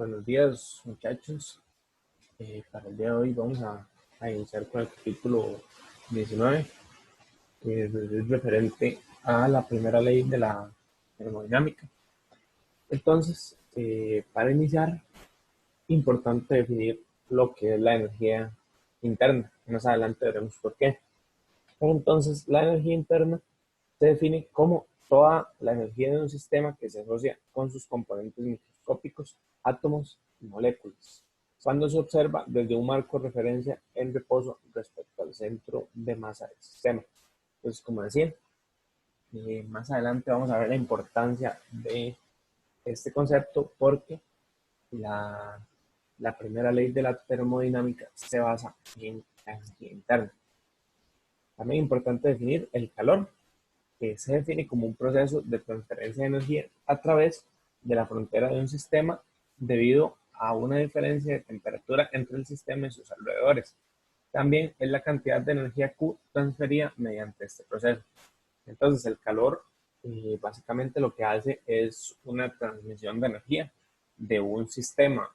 Buenos días, muchachos. Para el día de hoy vamos a iniciar con el capítulo 19, que es referente a la primera ley de la termodinámica. Entonces, para iniciar, importante definir lo que es la energía interna. Más adelante veremos por qué. Pero entonces, la energía interna se define como toda la energía de un sistema que se asocia con sus componentes microscópicos, átomos y moléculas, cuando se observa desde un marco de referencia en reposo respecto al centro de masa del sistema. Entonces, como decía, más adelante vamos a ver la importancia de este concepto porque la, la primera ley de la termodinámica se basa en la energía interna. También es importante definir el calor, que se define como un proceso de transferencia de energía a través de la frontera de un sistema debido a una diferencia de temperatura entre el sistema y sus alrededores. También es la cantidad de energía Q transferida mediante este proceso. Entonces, el calor básicamente lo que hace es una transmisión de energía de un sistema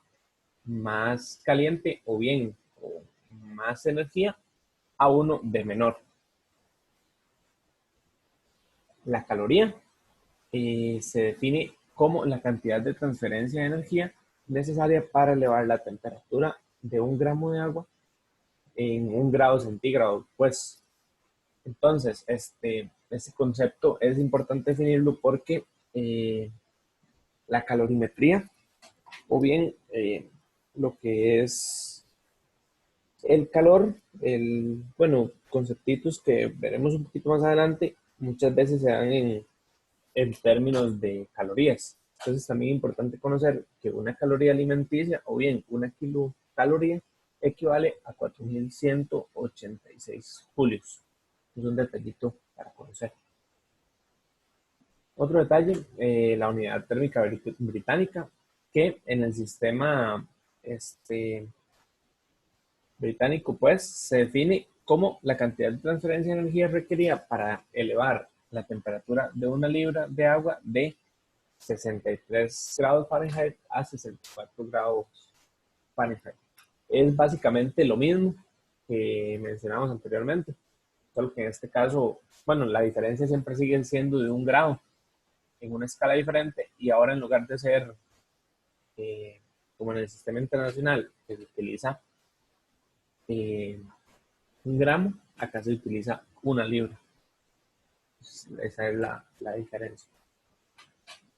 más caliente o bien o más energía a uno de menor. La caloría se define como la cantidad de transferencia de energía necesaria para elevar la temperatura de un gramo de agua en 1 grado centígrado. Pues entonces, este concepto es importante definirlo porque la calorimetría o bien lo que es el calor, bueno, conceptitos que veremos un poquito más adelante, muchas veces se dan en términos de calorías. Entonces también es importante conocer que una caloría alimenticia o bien una kilocaloría equivale a 4.186 julios. Es un detallito para conocer. Otro detalle, la unidad térmica británica, que en el sistema británico pues se define como la cantidad de transferencia de energía requerida para elevar la temperatura de una libra de agua de 63 grados Fahrenheit a 64 grados Fahrenheit. Es básicamente lo mismo que mencionamos anteriormente, solo que en este caso, bueno, la diferencia siempre sigue siendo de 1 grado en una escala diferente y ahora en lugar de ser como en el sistema internacional que se utiliza 1 gramo, acá se utiliza 1 libra. Esa es la diferencia.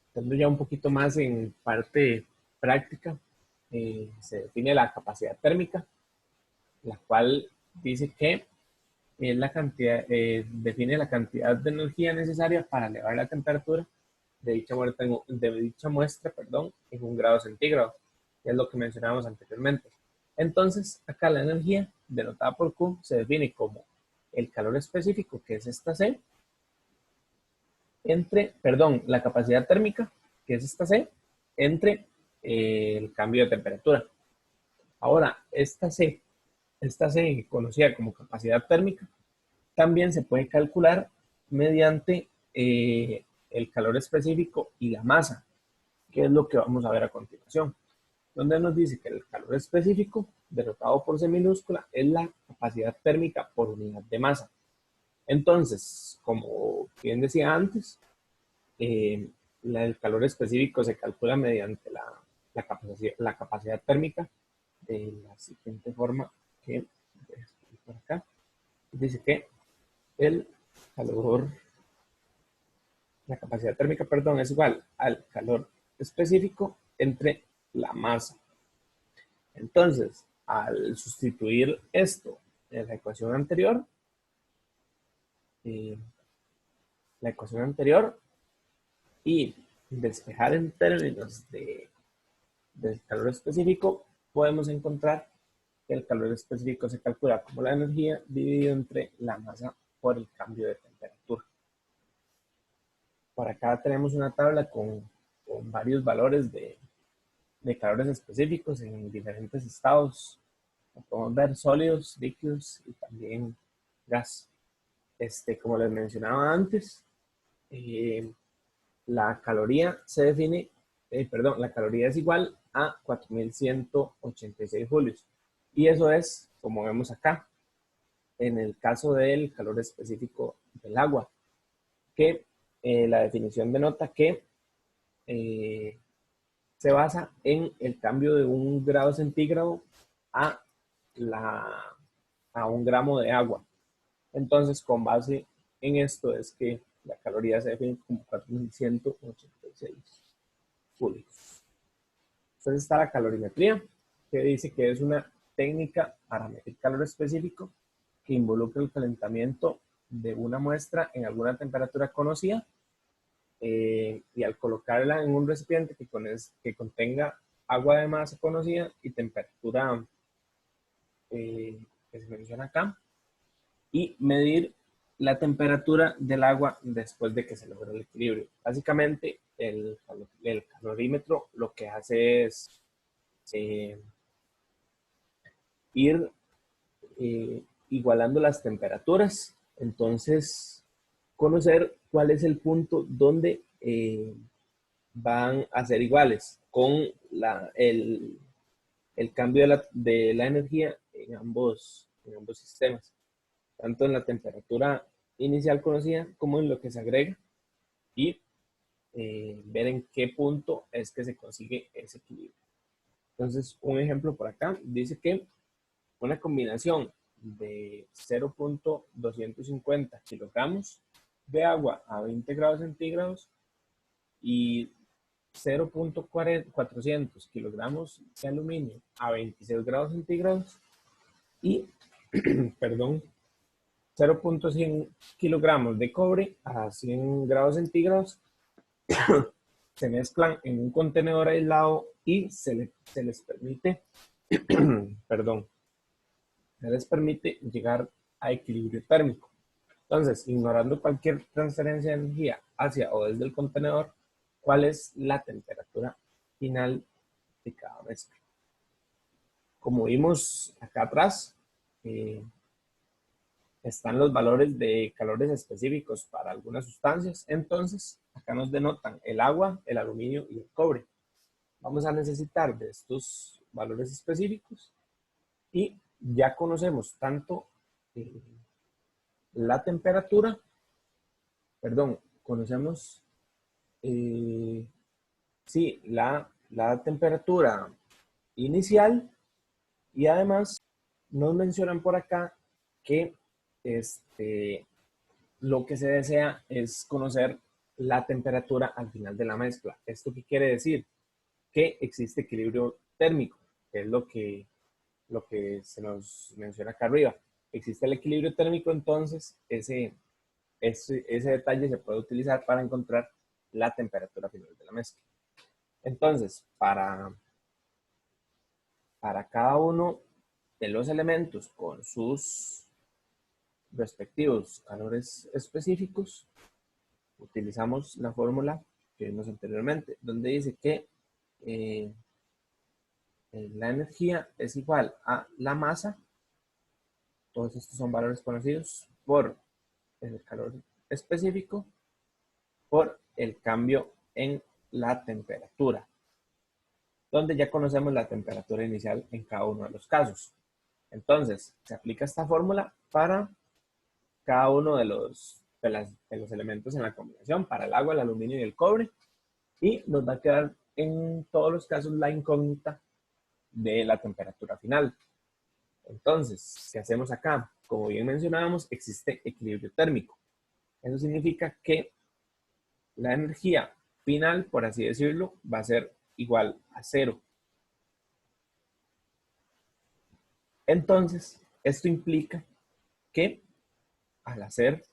Entrando ya un poquito más en parte práctica, se define la capacidad térmica, la cual dice que es la cantidad, define la cantidad de energía necesaria para elevar la temperatura de dicha muestra en 1 grado centígrado, que es lo que mencionábamos anteriormente. Entonces, acá la energía denotada por Q se define como el calor específico, que es esta C, la capacidad térmica, que es esta C, entre el cambio de temperatura. Ahora, esta C, conocida como capacidad térmica, también se puede calcular mediante el calor específico y la masa, que es lo que vamos a ver a continuación, donde nos dice que el calor específico, denotado por C minúscula, es la capacidad térmica por unidad de masa. Entonces, como bien decía antes, el calor específico se calcula mediante la capacidad térmica de la siguiente forma que por acá. Dice que el calor, la capacidad térmica, perdón, es igual al calor específico entre la masa. Entonces, al sustituir esto en la ecuación anterior, y despejar en términos del calor específico, podemos encontrar que el calor específico se calcula como la energía dividido entre la masa por el cambio de temperatura. Por acá tenemos una tabla con varios valores de calores específicos en diferentes estados. Podemos ver sólidos, líquidos y también gas. Como les mencionaba antes, la caloría se define perdón, la caloría es igual a 4186 julios. Y eso es, como vemos acá, en el caso del calor específico del agua, que la definición denota que se basa en el cambio de 1 grado centígrado a, a 1 gramo de agua. Entonces, con base en esto es que la caloría se define como 4186 julios. Entonces está la calorimetría, que dice que es una técnica para medir calor específico que involucra el calentamiento de una muestra en alguna temperatura conocida y al colocarla en un recipiente que contenga agua de masa conocida y temperatura que se menciona acá, y medir la temperatura del agua después de que se logre el equilibrio. Básicamente, el calorímetro lo que hace es eh, ir igualando las temperaturas. Entonces, conocer cuál es el punto donde van a ser iguales con el cambio de la energía en ambos sistemas, tanto en la temperatura inicial conocida como en lo que se agrega, y ver en qué punto es que se consigue ese equilibrio. Entonces, un ejemplo por acá dice que una combinación de 0.250 kilogramos de agua a 20 grados centígrados y 0.400 kilogramos de aluminio a 26 grados centígrados y, perdón, 0.100 kilogramos de cobre a 100 grados centígrados se mezclan en un contenedor aislado y se les permite, perdón, se les permite llegar a equilibrio térmico. Entonces, ignorando cualquier transferencia de energía hacia o desde el contenedor, ¿cuál es la temperatura final de cada mezcla? Como vimos acá atrás, están los valores de calores específicos para algunas sustancias. Entonces, acá nos denotan el agua, el aluminio y el cobre. Vamos a necesitar de estos valores específicos y ya conocemos tanto la temperatura, perdón, conocemos, sí, la temperatura inicial, y además nos mencionan por acá que lo que se desea es conocer la temperatura al final de la mezcla. ¿Esto qué quiere decir? Que existe equilibrio térmico, que es lo que se nos menciona acá arriba. Existe el equilibrio térmico, entonces ese detalle se puede utilizar para encontrar la temperatura final de la mezcla. Entonces, para cada uno de los elementos con sus respectivos calores específicos, utilizamos la fórmula que vimos anteriormente, donde dice que la energía es igual a la masa, todos estos son valores conocidos, por el calor específico, por el cambio en la temperatura, donde ya conocemos la temperatura inicial en cada uno de los casos. Entonces, se aplica esta fórmula para cada uno de los elementos en la combinación, para el agua, el aluminio y el cobre, y nos va a quedar en todos los casos la incógnita de la temperatura final. Entonces, ¿qué hacemos acá? Como bien mencionábamos, existe equilibrio térmico. Eso significa que la energía final, por así decirlo, va a ser igual a cero. Entonces, esto implica que al ser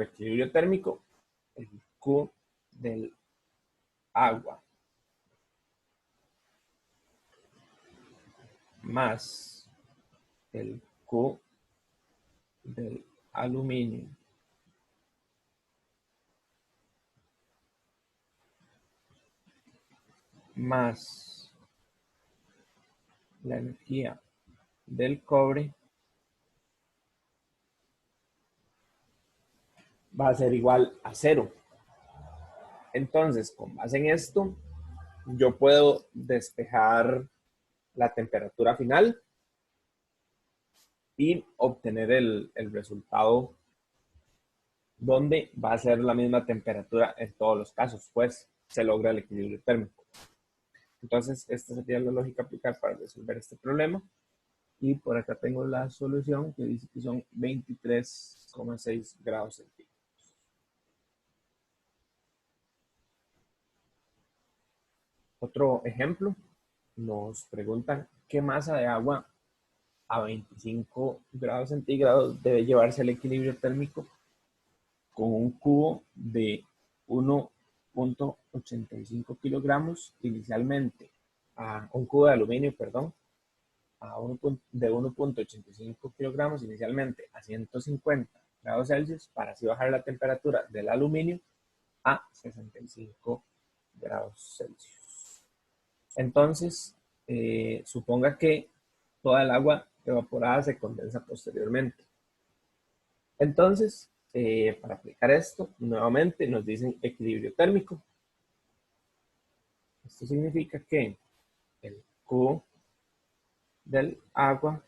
equilibrio térmico, el Q del agua más el Q del aluminio más la energía del cobre va a ser igual a cero. Entonces, con base en esto, yo puedo despejar la temperatura final y obtener el resultado donde va a ser la misma temperatura en todos los casos, pues se logra el equilibrio térmico. Entonces, esta sería la lógica a aplicar para resolver este problema. Y por acá tengo la solución que dice que son 23,6 grados centígrados. Otro ejemplo, nos preguntan qué masa de agua a 25 grados centígrados debe llevarse al equilibrio térmico con un cubo de 1,85 kilogramos inicialmente, a un cubo de aluminio, perdón, de 1,85 kilogramos inicialmente a 150 grados Celsius para así bajar la temperatura del aluminio a 65 grados Celsius. Entonces, suponga que toda el agua evaporada se condensa posteriormente. Entonces, para aplicar esto, nuevamente nos dicen equilibrio térmico. Esto significa que el cubo del agua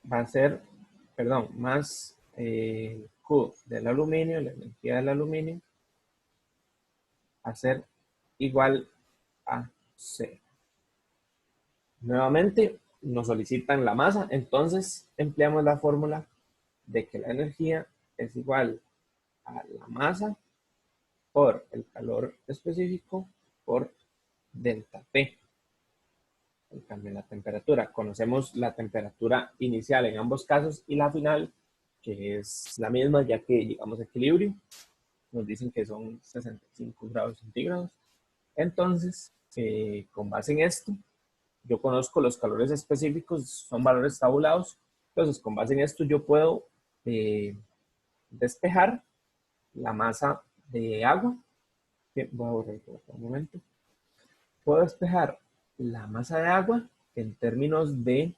va a ser, perdón, más el cubo del aluminio, la energía del aluminio, va a ser igual a 0. Nuevamente nos solicitan la masa, entonces empleamos la fórmula de que la energía es igual a la masa por el calor específico por delta P, el cambio en la temperatura. Conocemos la temperatura inicial en ambos casos y la final, que es la misma ya que llegamos a equilibrio. Nos dicen que son 65 grados centígrados. Entonces, con base en esto, yo conozco los calores específicos, son valores tabulados. Entonces, con base en esto, yo puedo despejar la masa de agua. Voy a borrar por un momento. Puedo despejar la masa de agua en términos de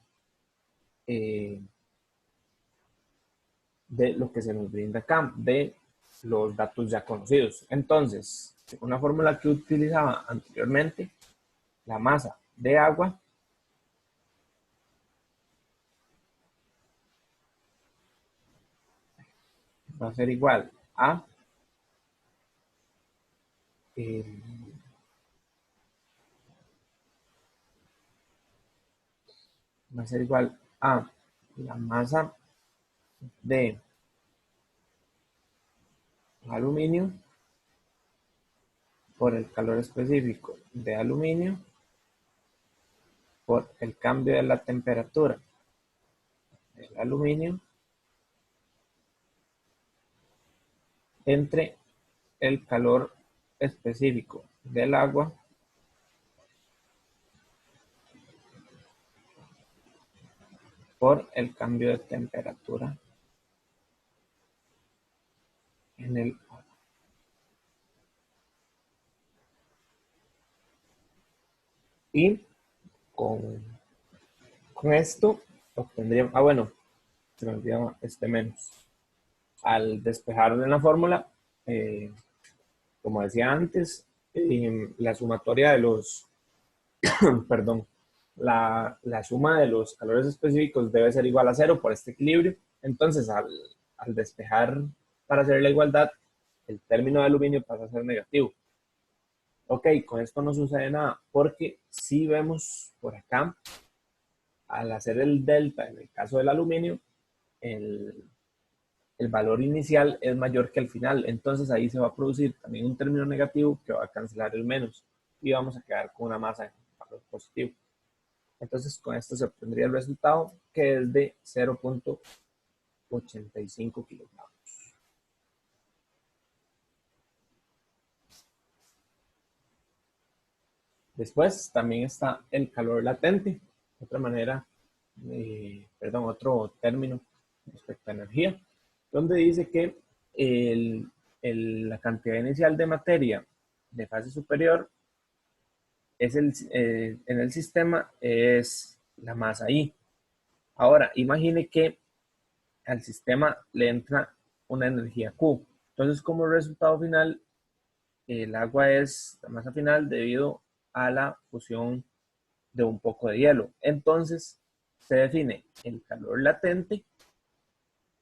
lo que se nos brinda acá, de los datos ya conocidos. Entonces, según la fórmula que utilizaba anteriormente, la masa de agua va a ser igual a va a ser igual a la masa de aluminio por el calor específico de aluminio por el cambio de la temperatura del aluminio entre el calor específico del agua por el cambio de temperatura en el agua. Y con esto obtendríamos, bueno, se me olvidaba este menos. Al despejar en la fórmula, como decía antes, la sumatoria de los, perdón, la suma de los calores específicos debe ser igual a 0 por este equilibrio. Entonces, al despejar para hacer la igualdad, el término de aluminio pasa a ser negativo. Ok, con esto no sucede nada, porque si vemos por acá, al hacer el delta en el caso del aluminio, el valor inicial es mayor que el final. Entonces ahí se va a producir también un término negativo que va a cancelar el menos y vamos a quedar con una masa de valor positivo. Entonces con esto se obtendría el resultado que es de 0,85 kilogramos. Después también está el calor latente, otra manera, otro término respecto a energía, donde dice que la cantidad inicial de materia de fase superior es en el sistema es la masa I. Ahora, imagine que al sistema le entra una energía Q. Entonces, como resultado final, el agua es la masa final debido a la fusión de un poco de hielo. Entonces, se define el calor latente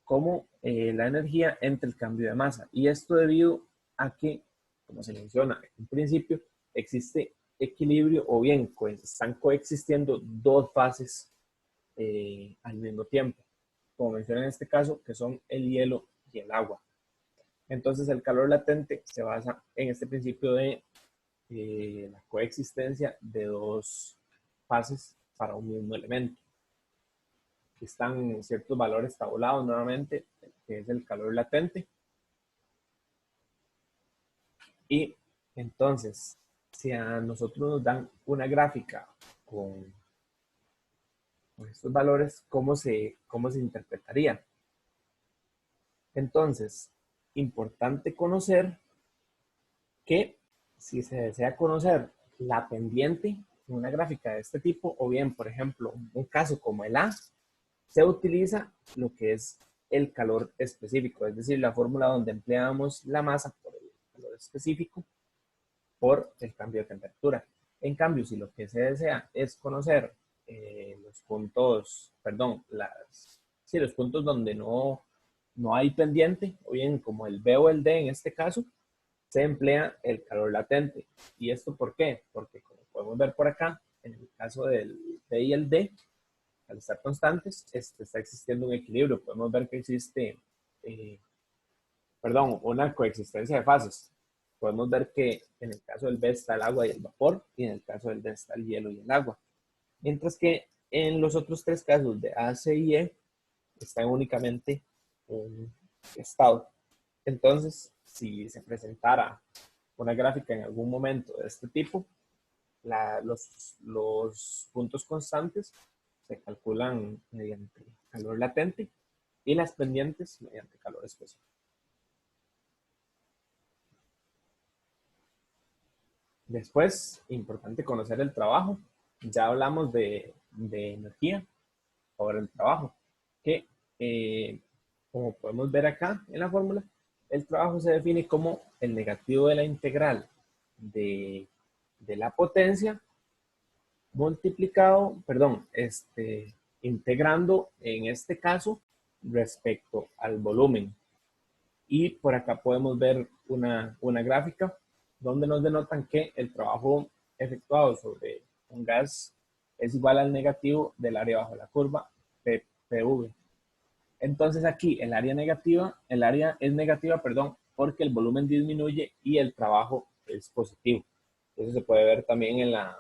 como la energía entre el cambio de masa. Y esto debido a que, como se menciona en un principio, existe equilibrio o bien están coexistiendo dos fases al mismo tiempo. Como menciona en este caso, que son el hielo y el agua. Entonces, el calor latente se basa en este principio de la coexistencia de dos fases para un mismo elemento. Aquí están ciertos valores tabulados nuevamente, que es el calor latente. Y entonces, si a nosotros nos dan una gráfica con estos valores, cómo se interpretaría? Entonces, importante conocer que si se desea conocer la pendiente en una gráfica de este tipo, o bien, por ejemplo, un caso como el A, se utiliza lo que es el calor específico, es decir, la fórmula donde empleamos la masa por el calor específico por el cambio de temperatura. En cambio, si lo que se desea es conocer los puntos, perdón, los puntos donde no hay pendiente, o bien como el B o el D en este caso, se emplea el calor latente. ¿Y esto por qué? Porque como podemos ver por acá, en el caso del D y el D, al estar constantes, está existiendo un equilibrio. Podemos ver que existe, una coexistencia de fases. Podemos ver que en el caso del B está el agua y el vapor, y en el caso del D está el hielo y el agua. Mientras que en los otros tres casos de A, C y E, están únicamente un estado. Entonces, si se presentara una gráfica en algún momento de este tipo, los puntos constantes se calculan mediante calor latente y las pendientes mediante calor específico. Después, importante conocer el trabajo. Ya hablamos de energía, ahora el trabajo, que como podemos ver acá en la fórmula, el trabajo se define como el negativo de la integral de la potencia multiplicado, perdón, integrando en este caso respecto al volumen. Y por acá podemos ver una gráfica donde nos denotan que el trabajo efectuado sobre un gas es igual al negativo del área bajo la curva PV. Entonces aquí el área es negativa, perdón, porque el volumen disminuye y el trabajo es positivo. Eso se puede ver también en la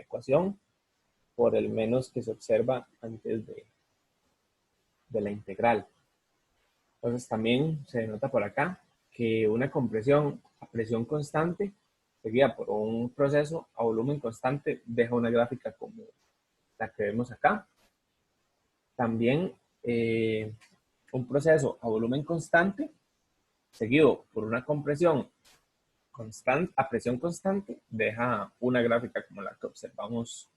ecuación por el menos que se observa antes de la integral. Entonces también se denota por acá que una compresión a presión constante seguida por un proceso a volumen constante deja una gráfica como la que vemos acá. También un proceso a volumen constante seguido por una compresión a presión constante deja una gráfica como la que observamos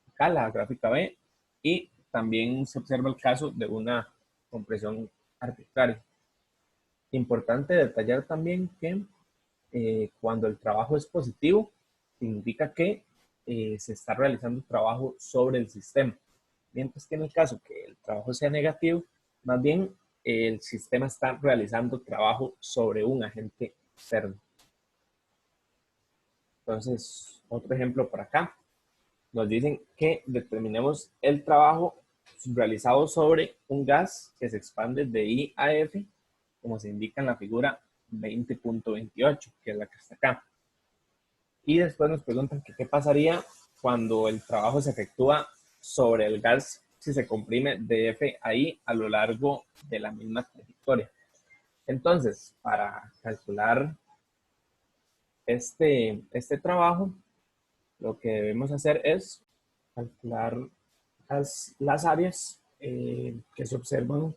acá, la gráfica B, y también se observa el caso de una compresión arbitraria. Importante detallar también que cuando el trabajo es positivo, significa que se está realizando trabajo sobre el sistema. Mientras que en el caso que el trabajo sea negativo, más bien el sistema está realizando trabajo sobre un agente externo. Entonces, otro ejemplo por acá. Nos dicen que determinemos el trabajo realizado sobre un gas que se expande de I a F, como se indica en la figura 20.28, que es la que está acá. Y después nos preguntan que qué pasaría cuando el trabajo se efectúa sobre el gas si se comprime de F a I a lo largo de la misma trayectoria. Entonces, para calcular este trabajo, lo que debemos hacer es calcular las áreas que se observan,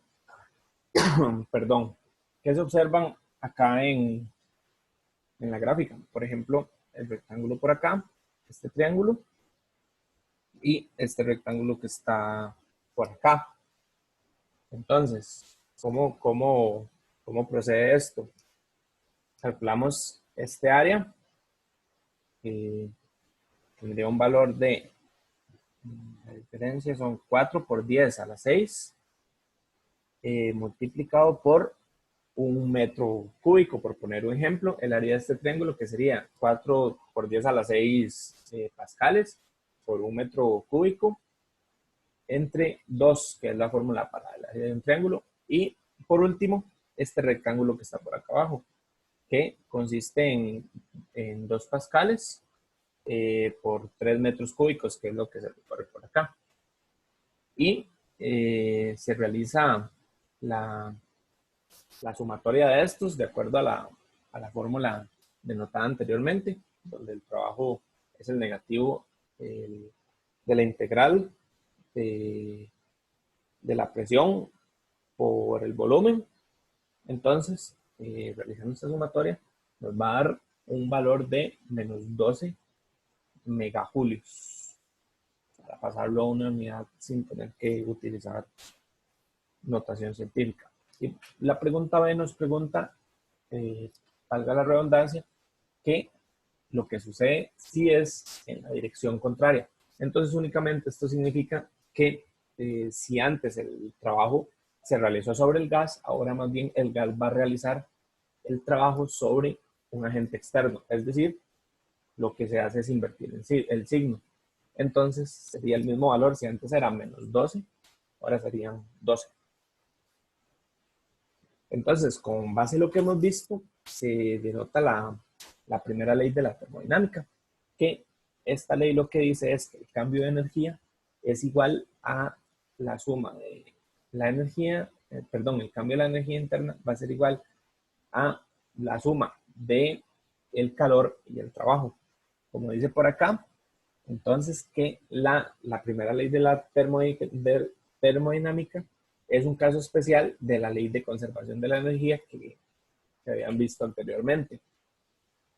perdón, que se observan acá en la gráfica. Por ejemplo, el rectángulo por acá, este triángulo, y este rectángulo que está por acá. Entonces, ¿Cómo procede esto? Calculamos este área, que tendría un valor de, la diferencia son 4 por 10 a la 6, multiplicado por un metro cúbico, por poner un ejemplo, el área de este triángulo, que sería 4 por 10 a la 6 pascales por un metro cúbico, entre 2, que es la fórmula para el área de un triángulo, y por último, este rectángulo que está por acá abajo, que consiste en 2 pascales por 3 metros cúbicos, que es lo que se recorre por acá. Y se realiza la sumatoria de estos de acuerdo a la fórmula denotada anteriormente, donde el trabajo es el negativo de la integral de la presión por el volumen. Entonces, realizando esta sumatoria, nos va a dar un valor de menos 12 megajulios, para pasarlo a una unidad sin tener que utilizar notación científica. Y la pregunta B nos pregunta, valga la redundancia, que lo que sucede si es en la dirección contraria. Entonces, únicamente esto significa que si antes el trabajo se realizó sobre el gas, ahora más bien el gas va a realizar el trabajo sobre un agente externo. Es decir, lo que se hace es invertir el signo. Entonces, sería el mismo valor. Si antes era menos 12, ahora serían 12. Entonces, con base en lo que hemos visto, se denota la primera ley de la termodinámica, que esta ley lo que dice es que el cambio de energía es igual a la suma de la energía, el cambio de la energía interna va a ser igual a la suma de el calor y el trabajo. Como dice por acá, entonces que la primera ley de la termodinámica es un caso especial de la ley de conservación de la energía que habían visto anteriormente.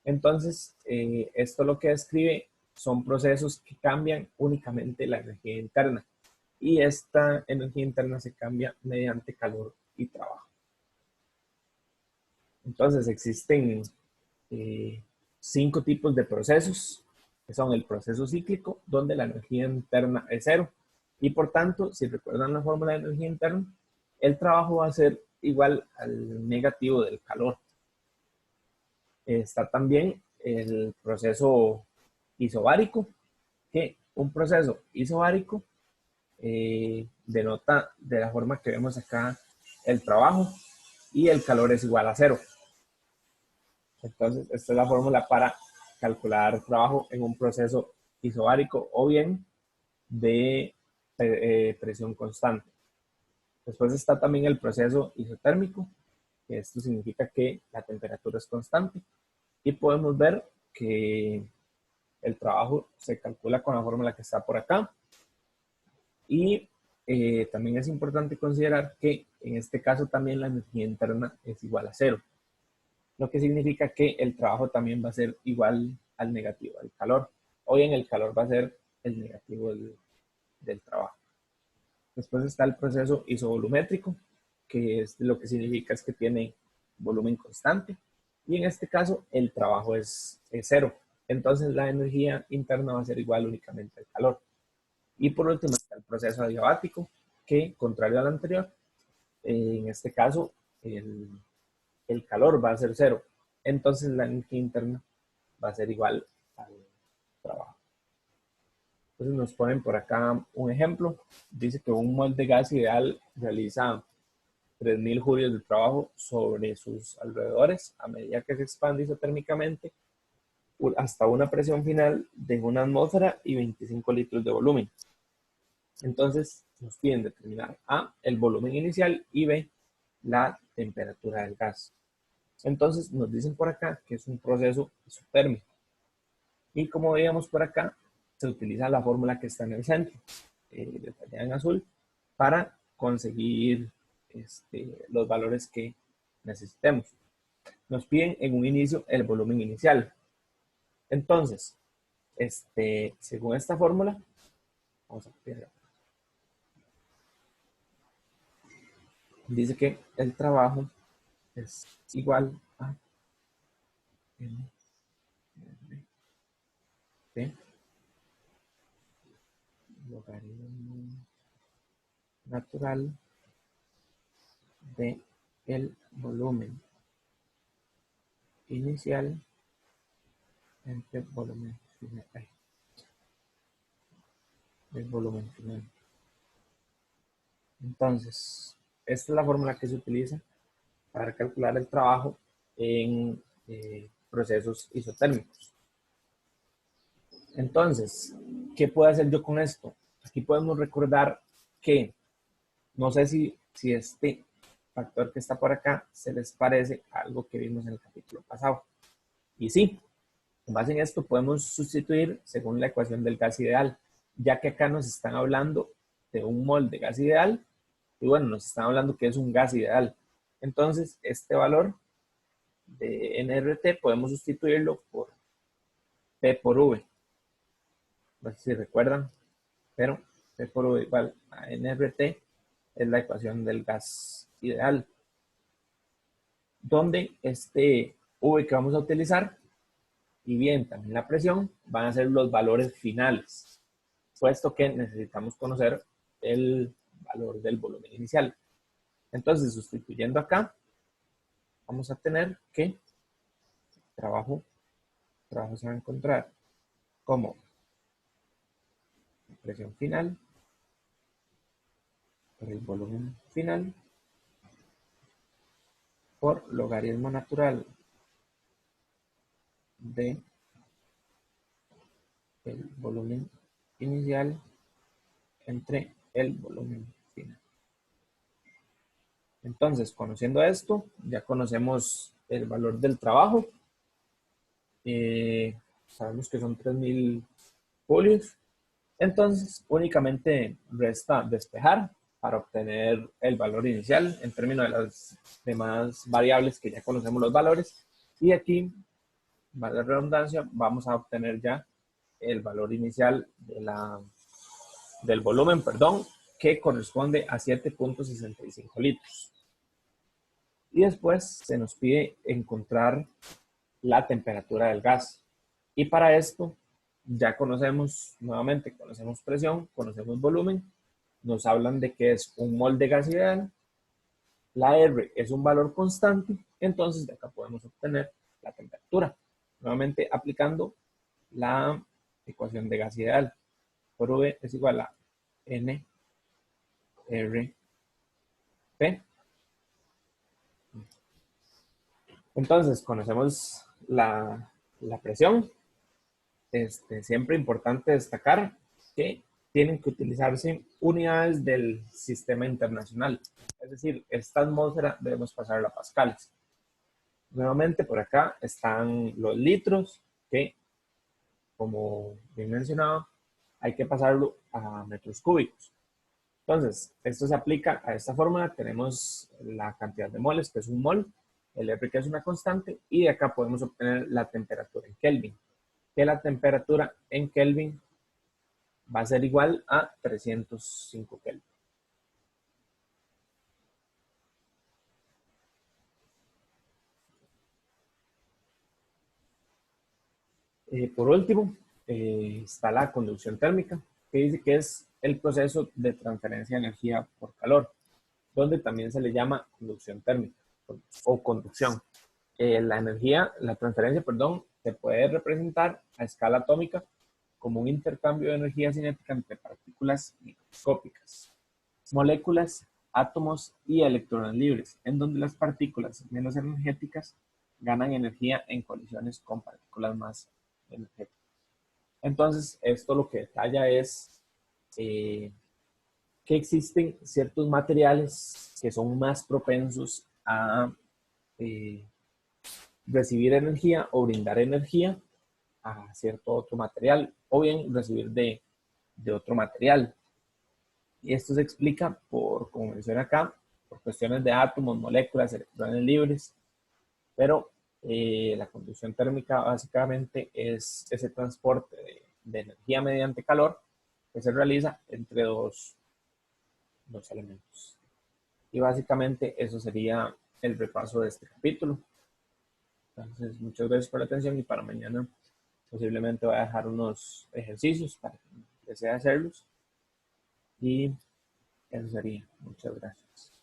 Entonces, esto lo que describe son procesos que cambian únicamente la energía interna. Y esta energía interna se cambia mediante calor y trabajo. Entonces, existen 5 tipos de procesos, que son el proceso cíclico, donde la energía interna es 0. Y por tanto, si recuerdan la fórmula de energía interna, el trabajo va a ser igual al negativo del calor. Está también el proceso isobárico, que un proceso isobárico denota de la forma que vemos acá el trabajo y el calor es igual a 0. Entonces, esta es la fórmula para calcular trabajo en un proceso isobárico o bien de presión constante. Después está también el proceso isotérmico, que esto significa que la temperatura es constante. Y podemos ver que el trabajo se calcula con la fórmula que está por acá. Y también es importante considerar que en este caso también la energía interna es igual a 0. Lo que significa que el trabajo también va a ser igual al negativo del calor. O bien el calor va a ser el negativo del trabajo. Después está el proceso isovolumétrico, que es lo que significa es que tiene volumen constante. Y en este caso el trabajo es 0. Entonces la energía interna va a ser igual únicamente al calor. Y por último está el proceso adiabático, que contrario al anterior, en este caso el calor va a ser 0. Entonces la energía interna va a ser igual al trabajo. Entonces nos ponen por acá un ejemplo. Dice que un mol de gas ideal realiza 3000 julios de trabajo sobre sus alrededores a medida que se expande isotérmicamente hasta una presión final de 1 atmósfera y 25 litros de volumen. Entonces nos piden determinar A, el volumen inicial, y B, la temperatura del gas. Entonces nos dicen por acá que es un proceso isotérmico. Y como veíamos por acá, se utiliza la fórmula que está en el centro, detallada en azul, para conseguir los valores que necesitemos. Nos piden en un inicio el volumen inicial. Entonces, según esta fórmula, vamos a copiar. dice que el trabajo es igual a NRT logaritmo natural de el volumen inicial entre volumen final, el volumen final. Entonces, esta es la fórmula que se utiliza para calcular el trabajo en procesos isotérmicos. Entonces, ¿qué puedo hacer yo con esto? Aquí podemos recordar que, no sé si este factor que está por acá se les parece a algo que vimos en el capítulo pasado. Y sí, con base en esto podemos sustituir según la ecuación del gas ideal, ya que acá nos están hablando de un mol de gas ideal y bueno, nos están hablando que es un gas ideal. Entonces, este valor de NRT podemos sustituirlo por P por V. No sé si recuerdan, pero P por V igual a NRT es la ecuación del gas ideal, donde este V que vamos a utilizar y bien también la presión van a ser los valores finales, puesto que necesitamos conocer el valor del volumen inicial. Entonces, sustituyendo acá, vamos a tener que trabajo se va a encontrar como presión final por el volumen final por logaritmo natural de el volumen inicial entre el volumen final. Entonces, conociendo esto, ya conocemos el valor del trabajo. Sabemos que son 3000 julios. Entonces, únicamente resta despejar para obtener el valor inicial en términos de las demás variables que ya conocemos los valores. Y aquí, vale la redundancia, vamos a obtener ya el valor inicial del volumen, perdón, que corresponde a 7.65 litros. Y después se nos pide encontrar la temperatura del gas. Y para esto ya conocemos, nuevamente, conocemos presión, conocemos volumen, nos hablan de que es un mol de gas ideal, la R es un valor constante, entonces de acá podemos obtener la temperatura. Nuevamente aplicando la ecuación de gas ideal. Por V es igual a N R P. Entonces conocemos la presión. Siempre importante destacar que tienen que utilizarse unidades del sistema internacional. Es decir, esta atmósfera debemos pasarla a pascales. Nuevamente por acá están los litros que, como bien mencionado, hay que pasarlo a metros cúbicos. Entonces, esto se aplica a esta fórmula. Tenemos la cantidad de moles, que es un mol, el R que es una constante, y de acá podemos obtener la temperatura en Kelvin, que la temperatura en Kelvin va a ser igual a 305 Kelvin. Por último, está la conducción térmica, que dice que es el proceso de transferencia de energía por calor, donde también se le llama conducción térmica o conducción. La transferencia, perdón, se puede representar a escala atómica como un intercambio de energía cinética entre partículas microscópicas, moléculas, átomos y electrones libres, en donde las partículas menos energéticas ganan energía en colisiones con partículas más energéticas. Entonces, esto lo que detalla es que existen ciertos materiales que son más propensos a recibir energía o brindar energía a cierto otro material o bien recibir de otro material. Y esto se explica por, como menciona acá, por cuestiones de átomos, moléculas, electrones libres, pero la conducción térmica básicamente es ese transporte de energía mediante calor que se realiza entre dos elementos. Y básicamente eso sería el repaso de este capítulo. Entonces, muchas gracias por la atención y para mañana posiblemente voy a dejar unos ejercicios para que desee hacerlos. Y eso sería. Muchas gracias.